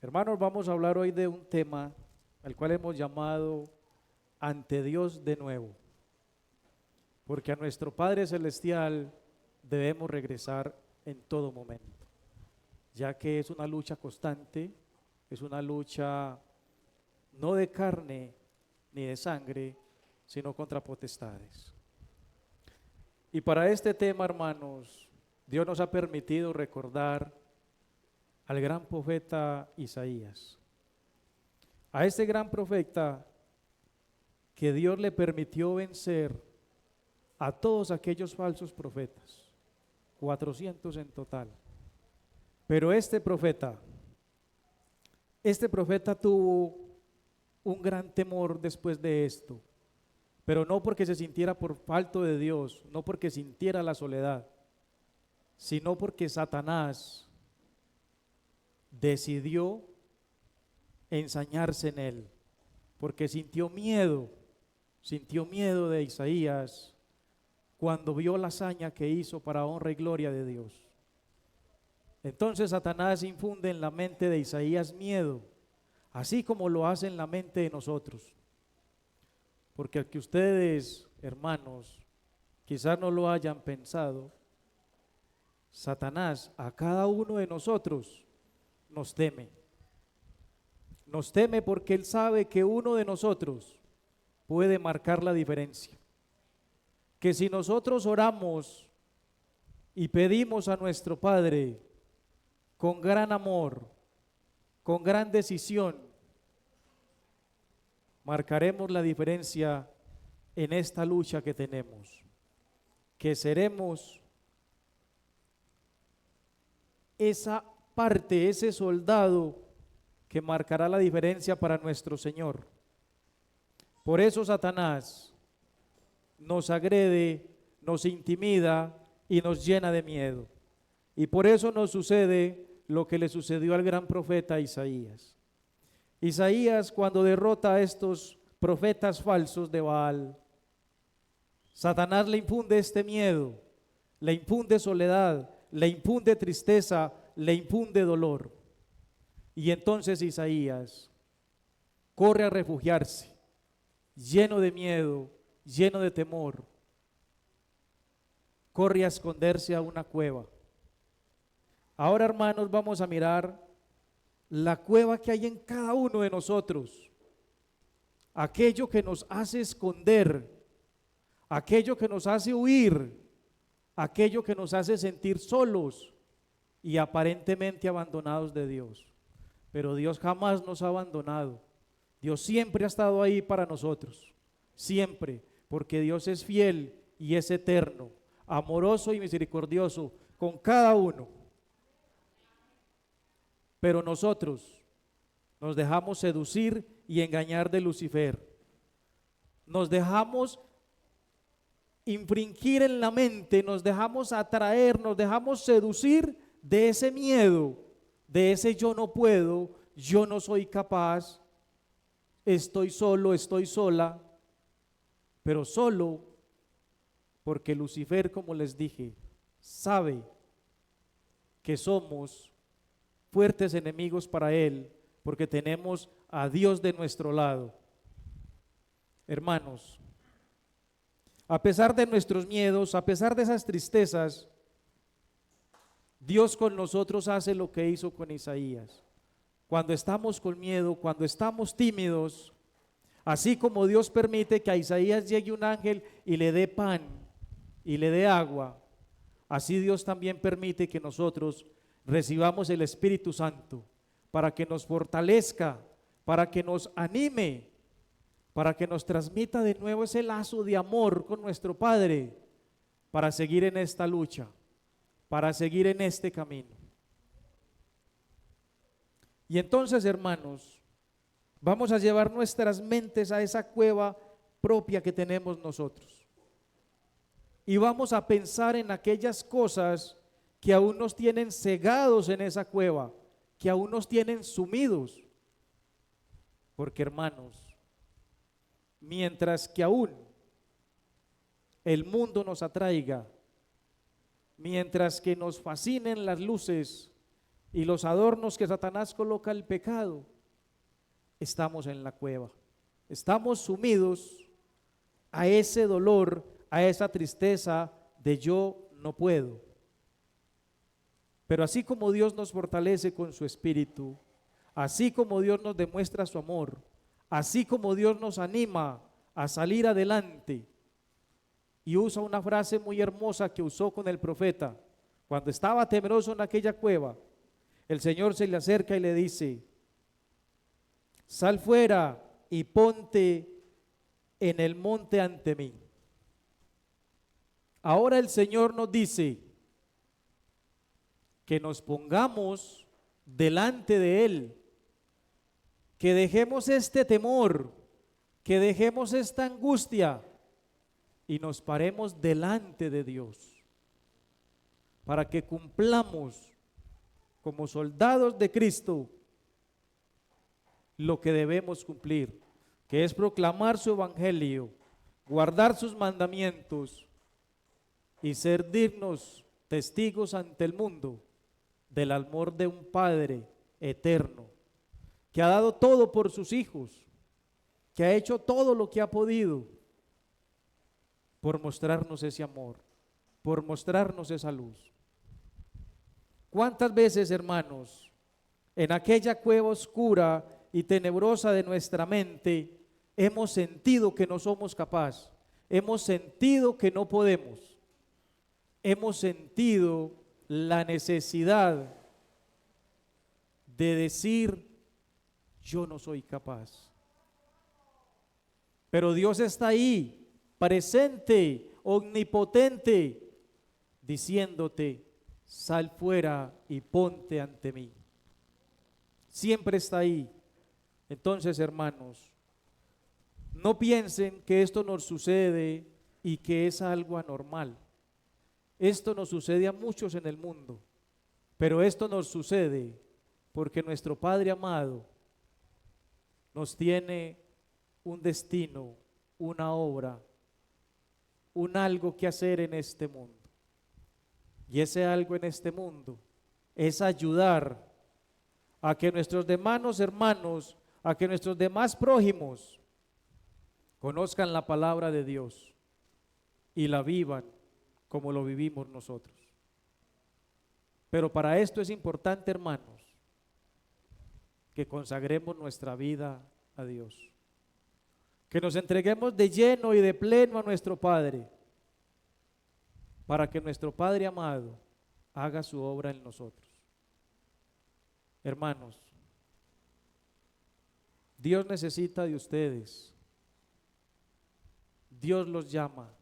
Hermanos, vamos a hablar hoy de un tema al cual hemos llamado ante Dios de nuevo, porque a nuestro Padre Celestial debemos regresar en todo momento, ya que es una lucha constante, es una lucha no de carne ni de sangre, sino contra potestades. Y para este tema, hermanos, Dios nos ha permitido recordar al gran profeta Isaías. A este gran profeta que Dios le permitió vencer a todos aquellos falsos profetas, 400 en total. Pero este profeta tuvo un gran temor después de esto, pero no porque se sintiera por falto de Dios, no porque sintiera la soledad, sino porque Satanás decidió ensañarse en él, porque sintió miedo de Isaías cuando vio la hazaña que hizo para honra y gloria de Dios. Entonces Satanás infunde en la mente de Isaías miedo, así como lo hace en la mente de nosotros. Porque al que ustedes, hermanos, quizás no lo hayan pensado, Satanás a cada uno de nosotros nos teme. Nos teme porque él sabe que uno de nosotros puede marcar la diferencia. Que si nosotros oramos y pedimos a nuestro Padre con gran amor, con gran decisión, marcaremos la diferencia en esta lucha que tenemos, que seremos esa parte, ese soldado que marcará la diferencia para nuestro Señor. Por eso Satanás nos agrede, nos intimida y nos llena de miedo. Y por eso nos sucede lo que le sucedió al gran profeta Isaías. Isaías, cuando derrota a estos profetas falsos de Baal, Satanás le infunde este miedo, le infunde soledad, le infunde tristeza, le infunde dolor. Y entonces Isaías corre a refugiarse, lleno de miedo, lleno de temor. Corre a esconderse a una cueva. Ahora, hermanos, vamos a mirar la cueva que hay en cada uno de nosotros. Aquello que nos hace esconder, aquello que nos hace huir, aquello que nos hace sentir solos y aparentemente abandonados de Dios. Pero Dios jamás nos ha abandonado. Dios siempre ha estado ahí para nosotros, siempre, porque Dios es fiel y es eterno, amoroso y misericordioso con cada uno. Pero nosotros nos dejamos seducir y engañar de Lucifer. Nos dejamos infringir en la mente, nos dejamos atraer, nos dejamos seducir de ese miedo, de ese yo no puedo, yo no soy capaz, estoy solo, estoy sola, pero solo porque Lucifer, como les dije, sabe que somos fuertes enemigos para él, porque tenemos a Dios de nuestro lado. Hermanos, a pesar de nuestros miedos, a pesar de esas tristezas, Dios con nosotros hace lo que hizo con Isaías. Cuando estamos con miedo, cuando estamos tímidos, así como Dios permite que a Isaías llegue un ángel y le dé pan y le dé agua, así Dios también permite que nosotros recibamos el Espíritu Santo para que nos fortalezca, para que nos anime, para que nos transmita de nuevo ese lazo de amor con nuestro Padre, para seguir en esta lucha, para seguir en este camino. Y entonces, hermanos, vamos a llevar nuestras mentes a esa cueva propia que tenemos nosotros. Y vamos a pensar en aquellas cosas que aún nos tienen cegados en esa cueva, que aún nos tienen sumidos. Porque, hermanos, mientras que aún el mundo nos atraiga, mientras que nos fascinen las luces, y los adornos que Satanás coloca al pecado, estamos en la cueva. Estamos sumidos a ese dolor, a esa tristeza de yo no puedo. Pero así como Dios nos fortalece con su espíritu, así como Dios nos demuestra su amor, así como Dios nos anima a salir adelante, y usa una frase muy hermosa que usó con el profeta, cuando estaba temeroso en aquella cueva, el Señor se le acerca y le dice: sal fuera y ponte en el monte ante mí. Ahora el Señor nos dice que nos pongamos delante de Él, que dejemos este temor, que dejemos esta angustia y nos paremos delante de Dios para que cumplamos como soldados de Cristo lo que debemos cumplir, que es proclamar su evangelio, guardar sus mandamientos y ser dignos testigos ante el mundo del amor de un Padre eterno, que ha dado todo por sus hijos, que ha hecho todo lo que ha podido por mostrarnos ese amor, por mostrarnos esa luz. ¿Cuántas veces, hermanos, en aquella cueva oscura y tenebrosa de nuestra mente hemos sentido que no somos capaces, hemos sentido que no podemos, hemos sentido la necesidad de decir: yo no soy capaz? Pero Dios está ahí, presente, omnipotente, diciéndote: sal fuera y ponte ante mí. Siempre está ahí. Entonces, hermanos, no piensen que esto nos sucede y que es algo anormal. Esto nos sucede a muchos en el mundo, pero esto nos sucede porque nuestro Padre amado nos tiene un destino, una obra, un algo que hacer en este mundo. Y ese algo en este mundo es ayudar a que nuestros demás hermanos, a que nuestros demás prójimos conozcan la palabra de Dios y la vivan como lo vivimos nosotros. Pero para esto es importante, hermanos, que consagremos nuestra vida a Dios, que nos entreguemos de lleno y de pleno a nuestro Padre, para que nuestro Padre amado haga su obra en nosotros. Hermanos, Dios necesita de ustedes. Dios los llama.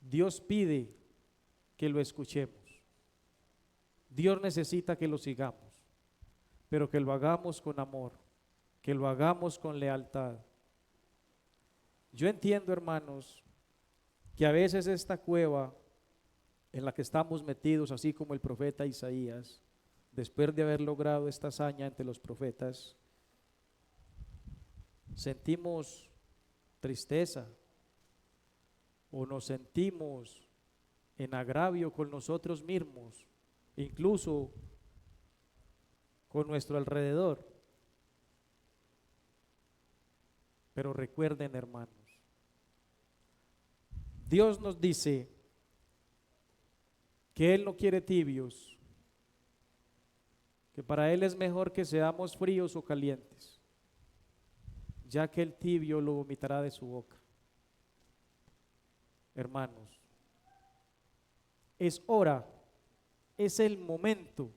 Dios pide que lo escuchemos. Dios necesita que lo sigamos, pero que lo hagamos con amor, que lo hagamos con lealtad. Yo entiendo, hermanos, que a veces esta cueva en la que estamos metidos, así como el profeta Isaías, después de haber logrado esta hazaña ante los profetas, sentimos tristeza o nos sentimos en agravio con nosotros mismos, incluso con nuestro alrededor. Pero recuerden, hermanos, Dios nos dice que Él no quiere tibios, que para Él es mejor que seamos fríos o calientes, ya que el tibio lo vomitará de su boca. Hermanos, es hora, es el momento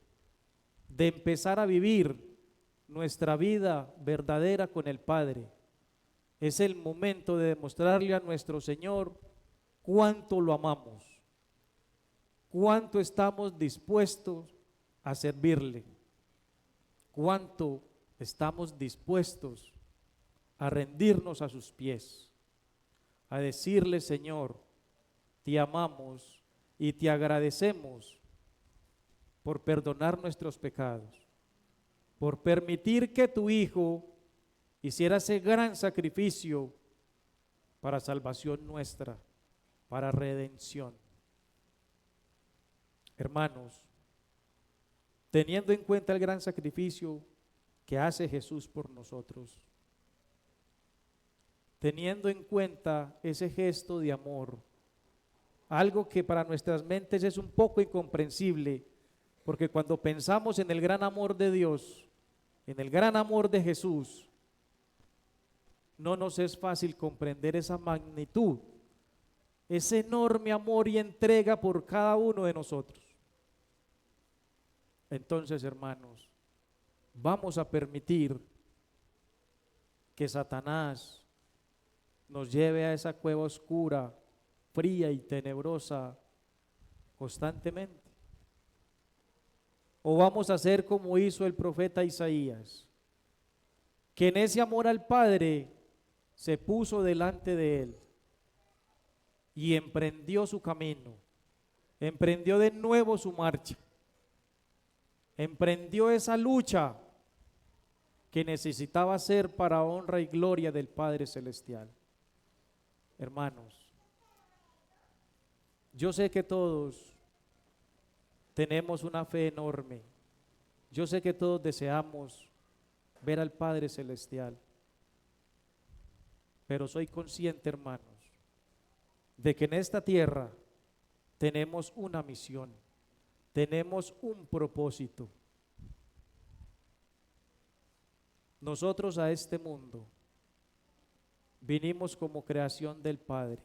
de empezar a vivir nuestra vida verdadera con el Padre. Es el momento de demostrarle a nuestro Señor cuánto lo amamos, cuánto estamos dispuestos a servirle, cuánto estamos dispuestos a rendirnos a sus pies, a decirle: Señor, te amamos y te agradecemos por perdonar nuestros pecados, por permitir que tu Hijo hiciera ese gran sacrificio para salvación nuestra, para redención. Hermanos, teniendo en cuenta el gran sacrificio que hace Jesús por nosotros, teniendo en cuenta ese gesto de amor, algo que para nuestras mentes es un poco incomprensible, porque cuando pensamos en el gran amor de Dios, en el gran amor de Jesús, no nos es fácil comprender esa magnitud, ese enorme amor y entrega por cada uno de nosotros. Entonces, hermanos, vamos a permitir que Satanás nos lleve a esa cueva oscura, fría y tenebrosa constantemente. O vamos a hacer como hizo el profeta Isaías, que en ese amor al Padre se puso delante de él y emprendió su camino, emprendió de nuevo su marcha, emprendió esa lucha que necesitaba hacer para honra y gloria del Padre Celestial. Hermanos, yo sé que todos tenemos una fe enorme, yo sé que todos deseamos ver al Padre Celestial, pero soy consciente, hermanos, de que en esta tierra tenemos una misión, tenemos un propósito. Nosotros a este mundo vinimos como creación del Padre,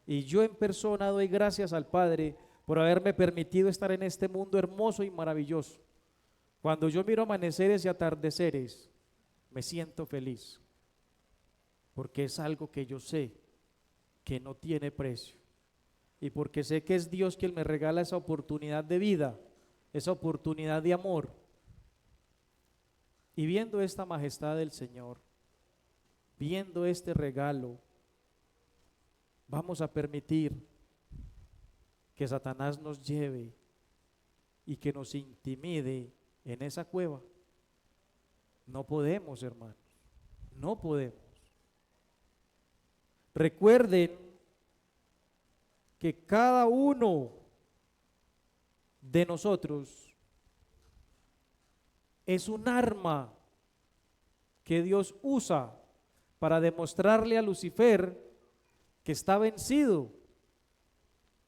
y yo en persona doy gracias al Padre por haberme permitido estar en este mundo hermoso y maravilloso. Cuando yo miro amaneceres y atardeceres, me siento feliz, porque es algo que yo sé que no tiene precio, y porque sé que es Dios quien me regala esa oportunidad de vida, esa oportunidad de amor. Y viendo esta majestad del Señor, viendo este regalo, vamos a permitir que Satanás nos lleve y que nos intimide en esa cueva. No podemos, hermanos, no podemos. Recuerden que cada uno de nosotros es un arma que Dios usa para demostrarle a Lucifer que está vencido,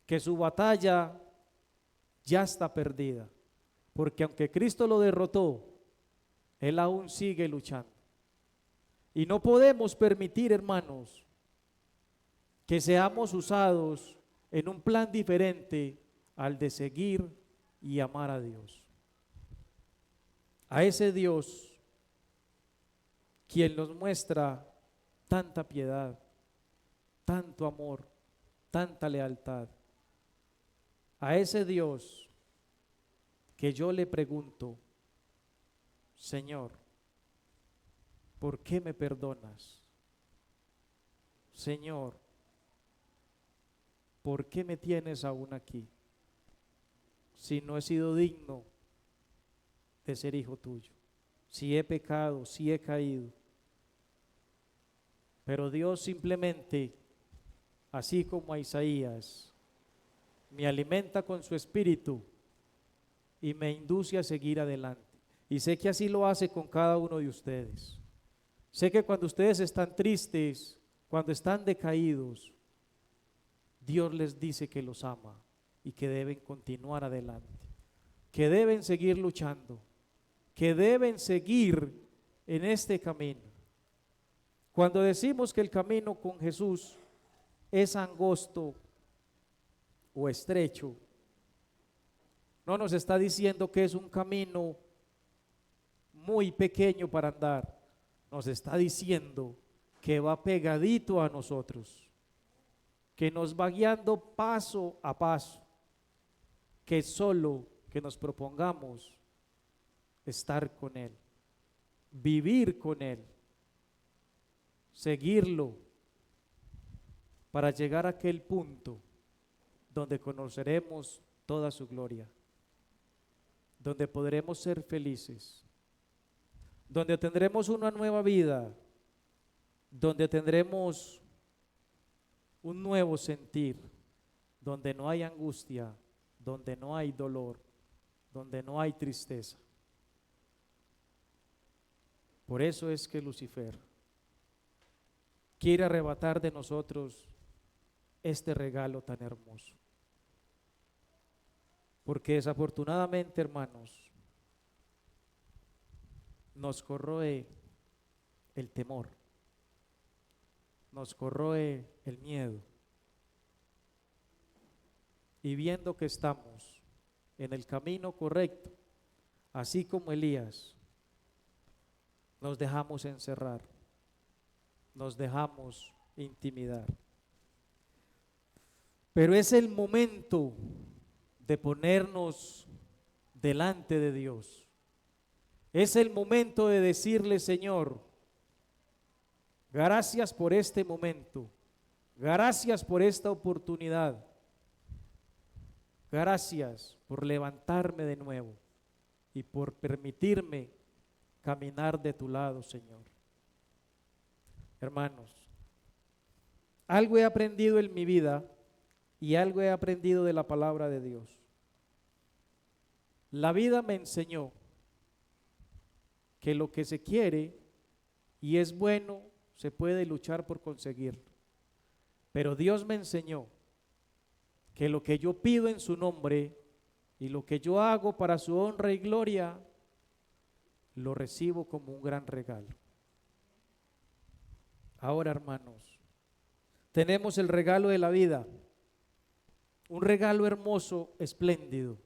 que su batalla ya está perdida, porque aunque Cristo lo derrotó, Él aún sigue luchando. Y no podemos permitir, hermanos, que seamos usados en un plan diferente al de seguir y amar a Dios. A ese Dios quien nos muestra tanta piedad, tanto amor, tanta lealtad. A ese Dios que yo le pregunto, Señor, ¿por qué me perdonas? Señor, ¿por qué me tienes aún aquí? Si no he sido digno de ser hijo tuyo, si he pecado, si he caído. Pero Dios simplemente, así como a Isaías, me alimenta con su espíritu y me induce a seguir adelante. Y sé que así lo hace con cada uno de ustedes. Sé que cuando ustedes están tristes, cuando están decaídos, Dios les dice que los ama y que deben continuar adelante, que deben seguir luchando, que deben seguir en este camino. Cuando decimos que el camino con Jesús es angosto o estrecho, no nos está diciendo que es un camino muy pequeño para andar, nos está diciendo que va pegadito a nosotros, que nos va guiando paso a paso, que solo que nos propongamos estar con Él, vivir con Él, seguirlo, para llegar a aquel punto donde conoceremos toda su gloria, donde podremos ser felices, donde tendremos una nueva vida, donde tendremos un nuevo sentir, donde no hay angustia, donde no hay dolor, donde no hay tristeza. Por eso es que Lucifer quiere arrebatar de nosotros este regalo tan hermoso. Porque desafortunadamente, hermanos, nos corroe el temor, nos corroe el miedo. Y viendo que estamos en el camino correcto, así como Elías, nos dejamos encerrar, nos dejamos intimidar. Pero es el momento de ponernos delante de Dios. Es el momento de decirle: Señor, gracias por este momento, gracias por esta oportunidad, gracias por levantarme de nuevo y por permitirme caminar de tu lado, Señor. Hermanos, algo he aprendido en mi vida y algo he aprendido de la palabra de Dios. La vida me enseñó que lo que se quiere y es bueno se puede luchar por conseguirlo. Pero Dios me enseñó que lo que yo pido en su nombre y lo que yo hago para su honra y gloria, lo recibo como un gran regalo. Ahora, hermanos, tenemos el regalo de la vida, un regalo hermoso, espléndido,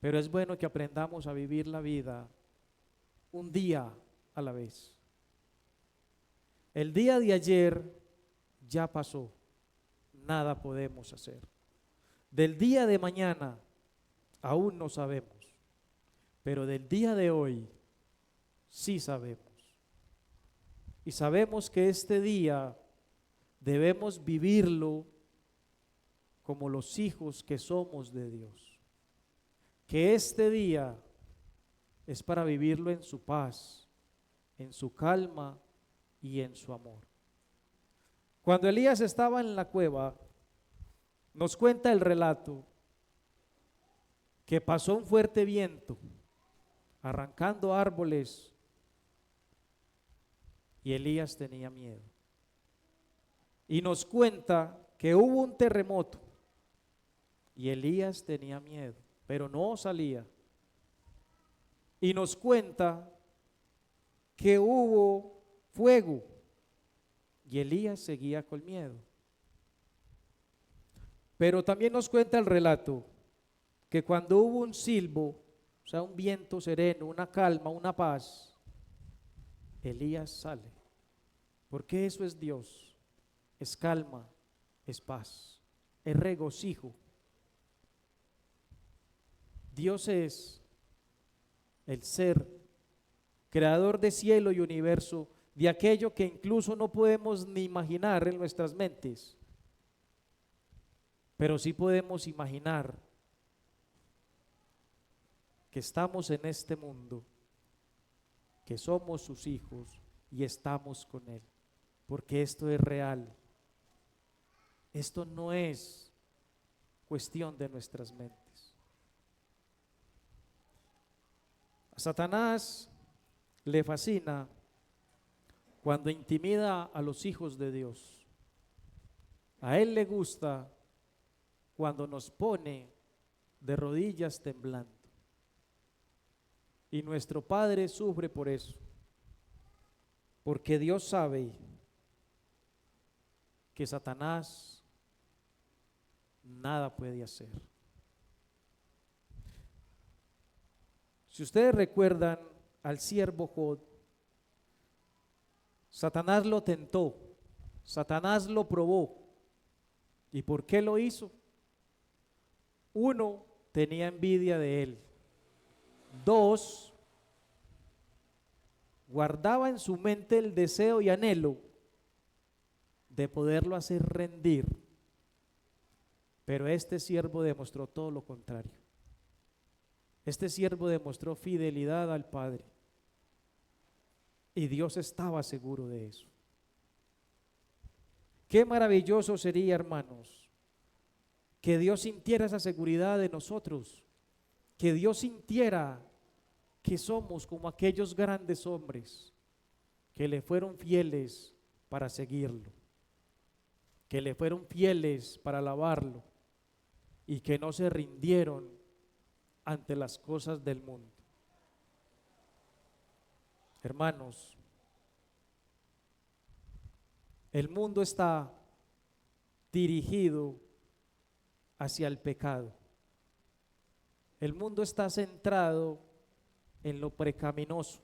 pero es bueno que aprendamos a vivir la vida un día a la vez. El día de ayer ya pasó, nada podemos hacer. Del día de mañana aún no sabemos, pero del día de hoy sí sabemos. Y sabemos que este día debemos vivirlo como los hijos que somos de Dios. Que este día es para vivirlo en su paz, en su calma y en su amor. Cuando Elías estaba en la cueva, nos cuenta el relato que pasó un fuerte viento arrancando árboles y Elías tenía miedo. Y nos cuenta que hubo un terremoto y Elías tenía miedo, pero no salía. Y nos cuenta que hubo fuego y Elías seguía con miedo. Pero también nos cuenta el relato que cuando hubo un silbo, o sea, un viento sereno, una calma, una paz, Elías sale. Porque eso es Dios, es calma, es paz, es regocijo. Dios es el ser creador de cielo y universo, de aquello que incluso no podemos ni imaginar en nuestras mentes, pero sí podemos imaginar que estamos en este mundo, que somos sus hijos y estamos con Él, porque esto es real. Esto no es cuestión de nuestras mentes. A Satanás le fascina cuando intimida a los hijos de Dios. A él le gusta cuando nos pone de rodillas temblando. Y nuestro Padre sufre por eso, porque Dios sabe que Satanás nada puede hacer. Si ustedes recuerdan al siervo Job, Satanás lo tentó, Satanás lo probó. ¿Y por qué lo hizo? Uno, tenía envidia de él. Dos, guardaba en su mente el deseo y anhelo de poderlo hacer rendir. Pero este siervo demostró todo lo contrario. Este siervo demostró fidelidad al Padre. Y Dios estaba seguro de eso. Qué maravilloso sería, hermanos, que Dios sintiera esa seguridad de nosotros, que Dios sintiera que somos como aquellos grandes hombres que le fueron fieles para seguirlo, que le fueron fieles para alabarlo y que no se rindieron ante las cosas del mundo. Hermanos, el mundo está dirigido hacia el pecado. El mundo está centrado en lo pecaminoso,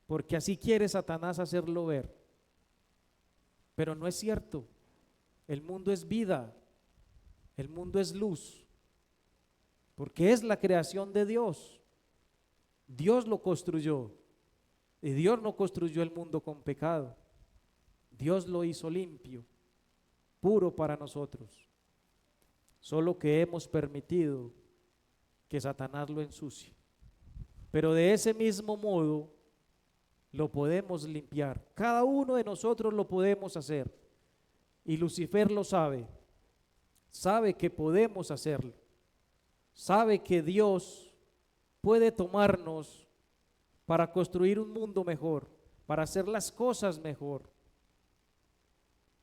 porque así quiere Satanás hacerlo ver. Pero no es cierto. El mundo es vida, el mundo es luz, porque es la creación de Dios. Dios lo construyó y Dios no construyó el mundo con pecado. Dios lo hizo limpio, puro para nosotros, solo que hemos permitido que Satanás lo ensucie. Pero de ese mismo modo lo podemos limpiar. Cada uno de nosotros lo podemos hacer. Y Lucifer lo sabe. Sabe que podemos hacerlo. Sabe que Dios puede tomarnos para construir un mundo mejor, para hacer las cosas mejor.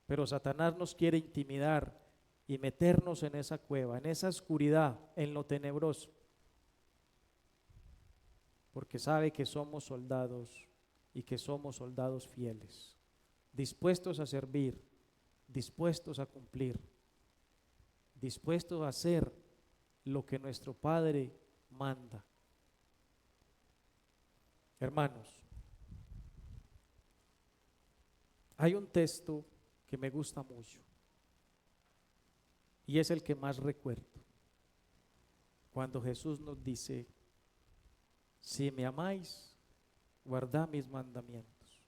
Pero Satanás nos quiere intimidar y meternos en esa cueva, en esa oscuridad, en lo tenebroso. Porque sabe que somos soldados y que somos soldados fieles, dispuestos a servir, dispuestos a cumplir, dispuestos a hacer lo que nuestro Padre manda. Hermanos, hay un texto que me gusta mucho y es el que más recuerdo, cuando Jesús nos dice: si me amáis, guardad mis mandamientos.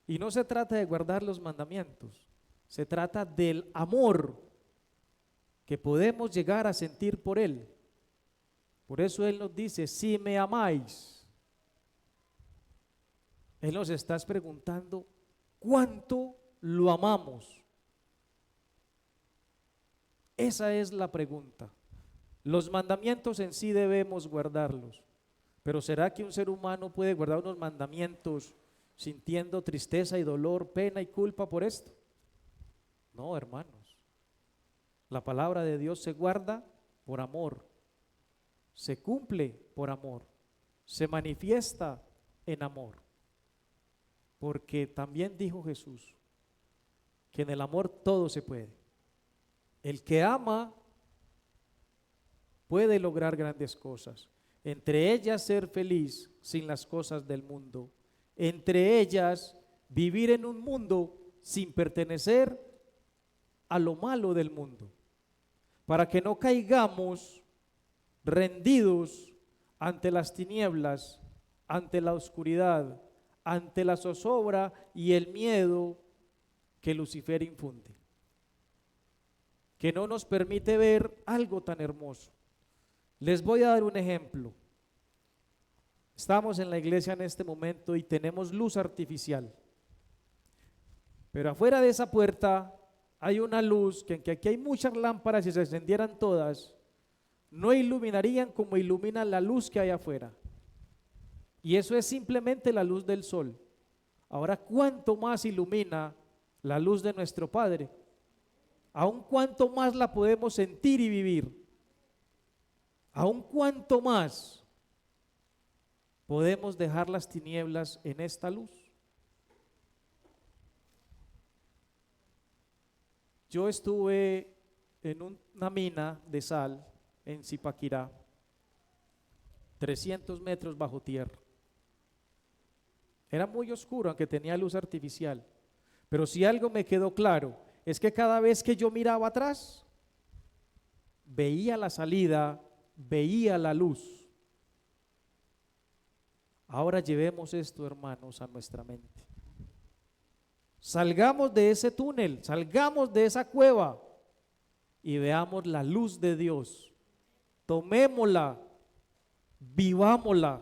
Y no se trata de guardar los mandamientos, se trata del amor que podemos llegar a sentir por Él. Por eso Él nos dice: si me amáis. Él nos está preguntando cuánto lo amamos. Esa es la pregunta. Los mandamientos en sí debemos guardarlos, pero ¿será que un ser humano puede guardar unos mandamientos sintiendo tristeza y dolor, pena y culpa por esto? No, hermanos. La palabra de Dios se guarda por amor, se cumple por amor, se manifiesta en amor, porque también dijo Jesús que en el amor todo se puede. El que ama puede lograr grandes cosas, entre ellas ser feliz sin las cosas del mundo, entre ellas vivir en un mundo sin pertenecer a lo malo del mundo, para que no caigamos rendidos ante las tinieblas, ante la oscuridad, ante la zozobra y el miedo que Lucifer infunde, que no nos permite ver algo tan hermoso. Les voy a dar un ejemplo. Estamos en la iglesia en este momento y tenemos luz artificial, pero afuera de esa puerta hay una luz que, aunque aquí hay muchas lámparas y se encendieran todas, no iluminarían como ilumina la luz que hay afuera. Y eso es simplemente la luz del sol. Ahora, ¿cuánto más ilumina la luz de nuestro Padre? Aún cuánto más la podemos sentir y vivir. Aún cuánto más podemos dejar las tinieblas en esta luz. Yo estuve en una mina de sal en Zipaquirá, 300 metros bajo tierra. Era muy oscuro, aunque tenía luz artificial, pero si algo me quedó claro, es que cada vez que yo miraba atrás, veía la salida, veía la luz. Ahora llevemos esto, hermanos, a nuestra mente. Salgamos de ese túnel, salgamos de esa cueva y veamos la luz de Dios. Tomémosla, vivámosla.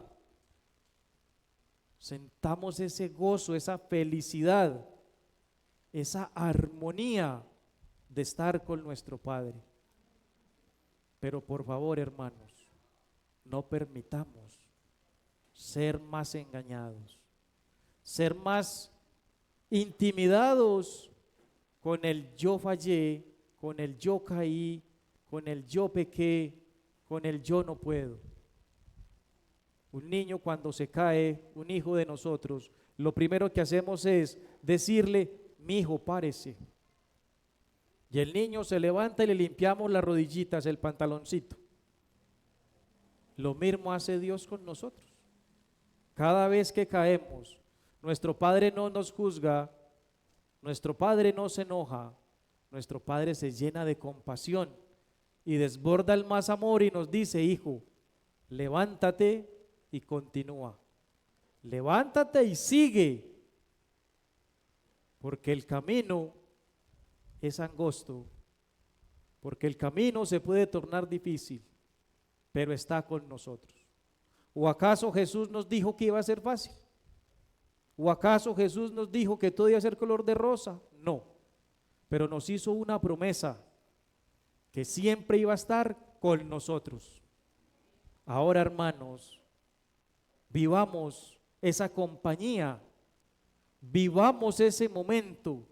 Sentamos ese gozo, esa felicidad, esa armonía de estar con nuestro Padre. Pero por favor, hermanos, no permitamos ser más engañados, ser más intimidados con el yo fallé, con el yo caí, con el yo pequé, con el yo no puedo. Un niño cuando se cae, un hijo de nosotros, lo primero que hacemos es decirle: mi hijo, párese. Y el niño se levanta y le limpiamos las rodillitas, el pantaloncito. Lo mismo hace Dios con nosotros. Cada vez que caemos, nuestro Padre no nos juzga, nuestro Padre no se enoja, nuestro Padre se llena de compasión y desborda el más amor y nos dice: hijo, levántate y continúa. Levántate y sigue, porque el camino es angosto, porque el camino se puede tornar difícil, pero está con nosotros. ¿O acaso Jesús nos dijo que iba a ser fácil? ¿O acaso Jesús nos dijo que todo iba a ser color de rosa? No, pero nos hizo una promesa que siempre iba a estar con nosotros. Ahora, hermanos, vivamos esa compañía, vivamos ese momento,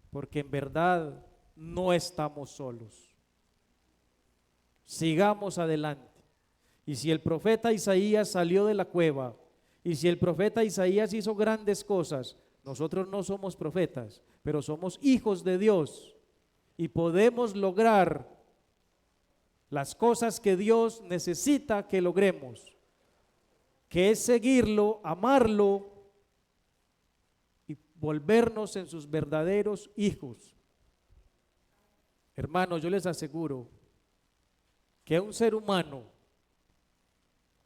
porque en verdad no estamos solos. Sigamos adelante. Y si el profeta Isaías salió de la cueva, y si el profeta Isaías hizo grandes cosas, nosotros no somos profetas, pero somos hijos de Dios y podemos lograr las cosas que Dios necesita que logremos, que es seguirlo, amarlo y volvernos en sus verdaderos hijos. Hermanos, yo les aseguro que un ser humano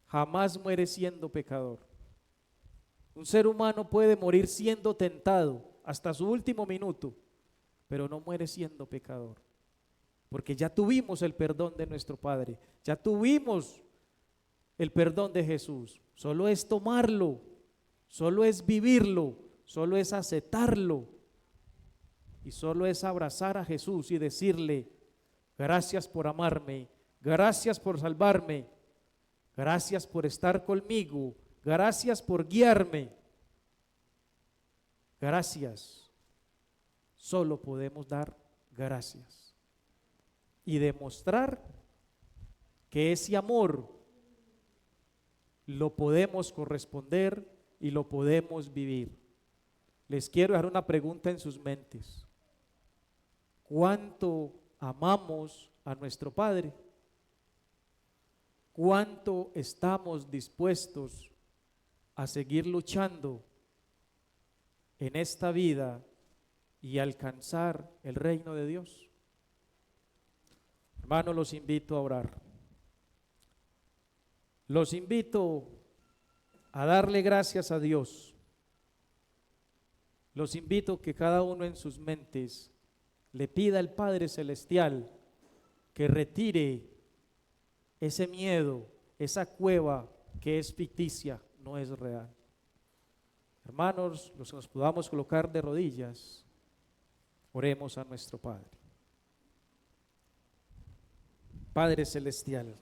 jamás muere siendo pecador. Un ser humano puede morir siendo tentado hasta su último minuto, pero no muere siendo pecador, porque ya tuvimos el perdón de nuestro Padre, ya tuvimos el perdón de Jesús. Solo es tomarlo, solo es vivirlo, solo es aceptarlo y solo es abrazar a Jesús y decirle: gracias por amarme, gracias por salvarme, gracias por estar conmigo, gracias por guiarme, gracias. Solo podemos dar gracias y demostrar que ese amor lo podemos corresponder y lo podemos vivir. Les quiero dejar una pregunta en sus mentes: ¿cuánto amamos a nuestro Padre? ¿Cuánto estamos dispuestos a seguir luchando en esta vida y alcanzar el reino de Dios? Hermanos, los invito a orar. Los invito a darle gracias a Dios. Los invito que cada uno en sus mentes le pida al Padre Celestial que retire ese miedo, esa cueva que es ficticia, no es real. Hermanos, los que nos podamos colocar de rodillas, oremos a nuestro Padre. Padre Celestial,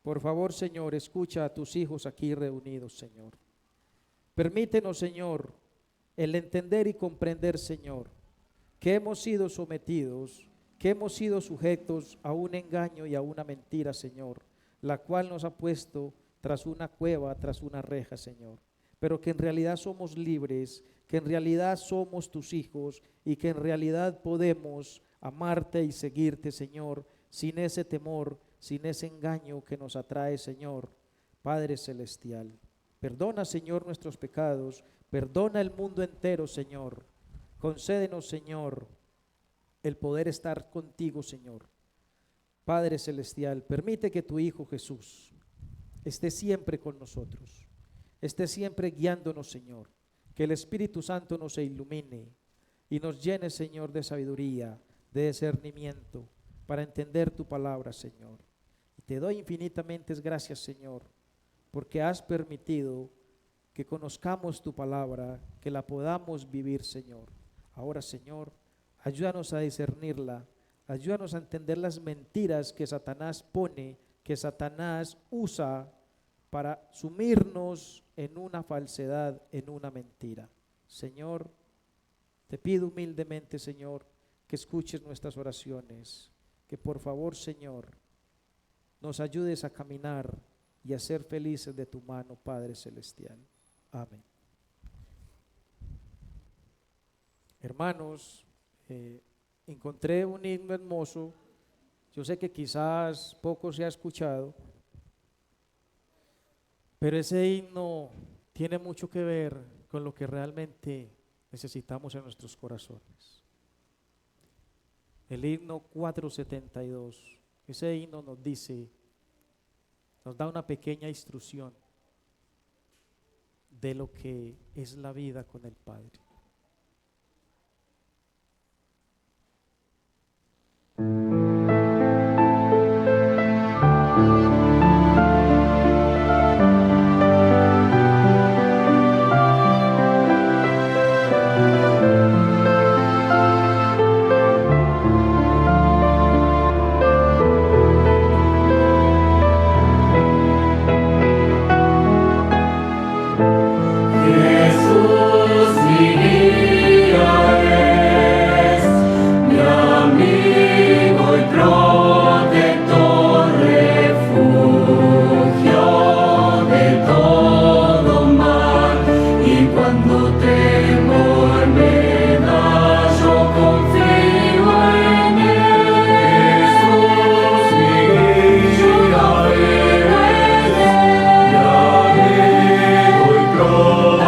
por favor, Señor, escucha a tus hijos aquí reunidos, Señor. Permítenos, Señor, el entender y comprender, Señor, que hemos sido sometidos, que hemos sido sujetos a un engaño y a una mentira, Señor, la cual nos ha puesto tras una cueva, tras una reja, Señor. Pero que en realidad somos libres, que en realidad somos tus hijos y que en realidad podemos amarte y seguirte, Señor, sin ese temor, sin ese engaño que nos atrae, Señor. Padre Celestial, perdona, Señor, nuestros pecados, perdona el mundo entero, Señor. Concédenos, Señor, el poder estar contigo, Señor. Padre Celestial, permite que tu Hijo Jesús esté siempre con nosotros, esté siempre guiándonos, Señor. Que el Espíritu Santo nos ilumine y nos llene, Señor, de sabiduría, de discernimiento, para entender tu palabra, Señor. Y te doy infinitamente gracias, Señor, porque has permitido que conozcamos tu palabra, que la podamos vivir, Señor. Ahora, Señor, ayúdanos a discernirla, Ayúdanos a entender las mentiras que Satanás pone, que Satanás usa para sumirnos en una falsedad, en una mentira. Señor, te pido humildemente, Señor, que escuches nuestras oraciones, que por favor, Señor, nos ayudes a caminar y a ser felices de tu mano, Padre Celestial. Amén. Hermanos, encontré un himno hermoso. Yo sé que quizás poco se ha escuchado, pero ese himno tiene mucho que ver con lo que realmente necesitamos en nuestros corazones. El himno 472, ese himno nos dice, nos da una pequeña instrucción de lo que es la vida con el Padre. Jesús, mi guía es, mi amigo y protector, refugio de todo mal, y cuando temor me da, yo confío en Él. Jesús, mi guía es, mi amigo y protector,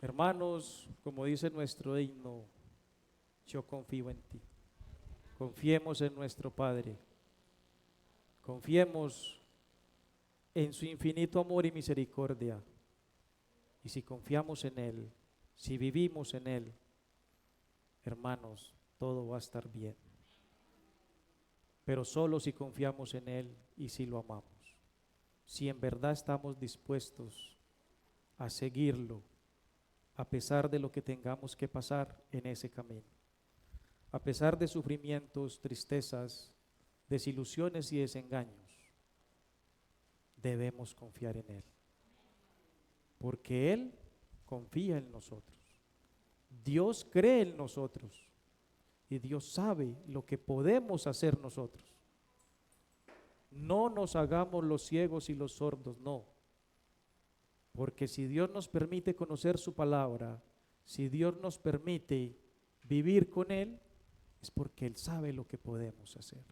Hermanos, como dice nuestro himno, yo confío en ti. Confiemos en nuestro Padre. Confiemos en su infinito amor y misericordia. Y si confiamos en Él, si vivimos en Él, hermanos, todo va a estar bien. Pero solo si confiamos en Él y si lo amamos. Si en verdad estamos dispuestos a seguirlo, a pesar de lo que tengamos que pasar en ese camino, a pesar de sufrimientos, tristezas, desilusiones y desengaños, debemos confiar en Él, porque Él confía en nosotros. Dios cree en nosotros y Dios sabe lo que podemos hacer nosotros. No nos hagamos los ciegos y los sordos, no. Porque si Dios nos permite conocer su palabra, si Dios nos permite vivir con Él, es porque Él sabe lo que podemos hacer.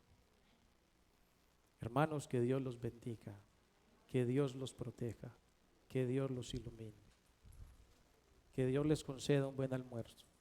Hermanos, que Dios los bendiga, que Dios los proteja, que Dios los ilumine, que Dios les conceda un buen almuerzo.